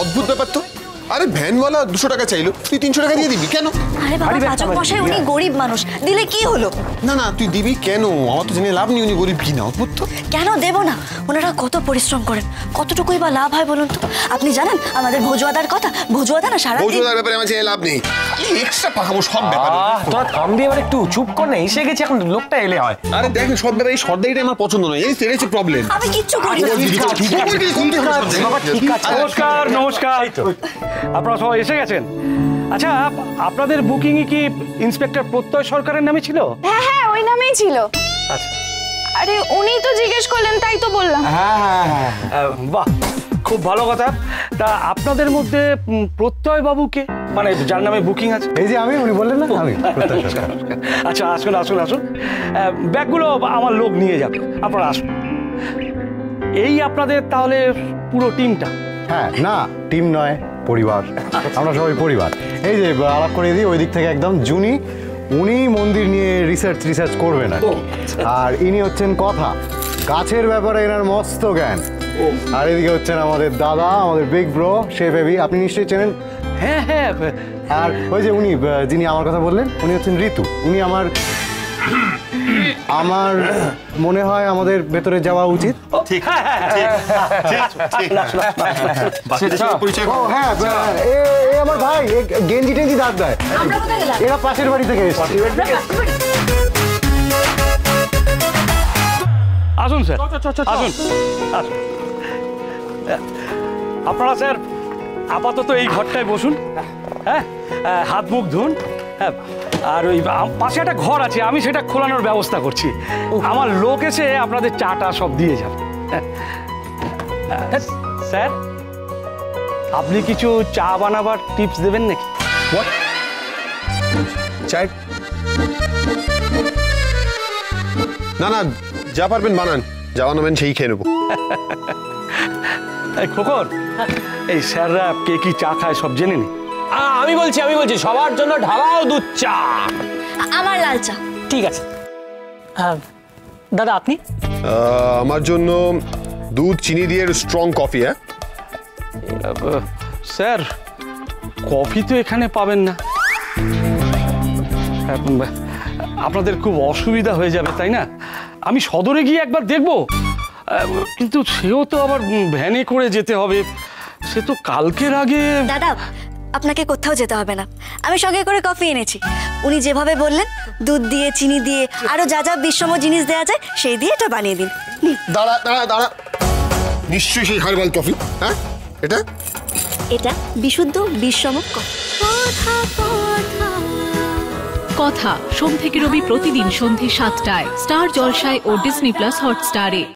অদ্ভুত ব্যাপার তো। আরে ভ্যানওয়ালা 200 টাকা চাইলো, তুই 300 টাকা দিয়ে দিবি কেন? আরে বাবা পাচক মশাই উনি গরিব মানুষ, দিলে কি হলো? না না তুই দিবি কেন? আমার তো জেনে লাভ নেই উনি গরিব কিনা। অদ্ভুত তো। কেন দেব না? ওনারা কত পরিশ্রম করেন, কতটুকুই বা লাভ হয় বলুন তো? আপনি জানেন আমাদের ভোজুয়াদার কথা? ভোজুয়াদা না সারা ভোজুয়াদার ব্যাপারে আমার জেনে লাভ নেই, এক্সট্রা পাকাবো সব ব্যাপারে। তোরা থামবি এবার একটু, চুপ কর না, এসে গেছে এখন লোকটা এলে হয়। আরে দেখ সব ব্যাপারে এই সর্দারিটা আমার পছন্দ নয়, এই সেটাই হচ্ছে প্রবলেম। আমি কিচ্ছু করি না। ঠিক আছে নমস্কার নমস্কার, আপনারা সবাই এসে গেছেন। আচ্ছা আপনাদের বুকিং কি ইন্সপেক্টর প্রত্যয় সরকারের নামে ছিল? হ্যাঁ হ্যাঁ ওই নামেই ছিল। আচ্ছা আরে উনিই তো জিজ্ঞেস করলেন তাই তো বললাম। বাহ খুব ভালো কথা। তা আপনাদের মধ্যে প্রত্যয় বাবুকে, মানে যার নামে বুকিং আছে? এই যে আমি, উনি বললেন না আমি। আচ্ছা আসুন আসুন আসুন, ব্যাগগুলো আমার লোক নিয়ে যাবে, আপনারা আসুন। এই আপনাদের তাহলে পুরো টিমটা? হ্যাঁ না টিম নয়, পরিবার, আমরা সবাই পরিবার। এই যে আলাপ করে দিই, ওই দিক থেকে একদম জুনি, উনি মন্দির নিয়ে রিসার্চ করবেন আর ইনি হচ্ছেন কথা, গাছের ব্যাপারে এনার মস্ত জ্ঞান। আর এদিকে হচ্ছেন আমাদের দাদা, আমাদের বিগ ব্রো শেফ হেভি, আপনি নিশ্চয়ই চেনেন। হ্যাঁ হ্যাঁ। আর ওই যে উনি যিনি আমার কথা বললেন, উনি হচ্ছেন ঋতু। উনি আমার মনে হয় আমাদের ভেতরে যাওয়া উচিত। ঠিক আমার ভাই গেঞ্জি টেঞ্জি দাঁত দেয়, এরা পাশের বাড়ি থেকে এসেছে। আসুন স্যার আসুন আসুন। আপনারা স্যার আপাতত এই ঘরটায় বসুন, হ্যাঁ হাত মুখ ধুন। হ্যাঁ আর ওই পাশে একটা ঘর আছে, আমি সেটা খোলানোর ব্যবস্থা করছি। আমার লোক এসে আপনাদের চাটা সব দিয়ে যাবে। স্যার আপনি কিছু চা বানাবার টিপস দেবেন নাকি? চাই না না, যা পারবেন বানান, যা বানাবেন সেই খেয়ে নেবো। খোকন এই স্যাররা কে কি চা খায় সব জেনে নি। আমি বলছি সবার জন্য ঢালাও দুধ চা। আমার লাল চা। ঠিক আছে দাদা আপনি? আমার জন্য দুধ চিনি দিয়ে স্ট্রং কফি। হ্যাঁ স্যার কফি তো এখানে পাবেন না, আপনাদের খুব অসুবিধা হয়ে যাবে তাই না? আমি সদরে গিয়ে একবার দেখব, কিন্তু সেও তো আবার ভ্যানে করে যেতে হবে, সে তো কালকের আগে। দাদা আপনাকে কোথাও যেতে হবে না, আমি সঙ্গে করে কফি এনেছি। উনি যেভাবে বললেন দুধ দিয়ে চিনি দিয়ে আরো যা যা বিষম জিনিস দেওয়া যায় সেই দিয়ে এটা বানিয়ে দিন। দাঁড়া দাঁড়া দাঁড়া, নিশ্চয়ই সেই হার্বাল কফি? হ্যাঁ এটা বিশুদ্ধ বিষম কফি। কথা সোম থেকে রবি প্রতিদিন সন্ধ্যে ৭টায় স্টার জলসায় ও ডিজনি প্লাস হটস্টারে।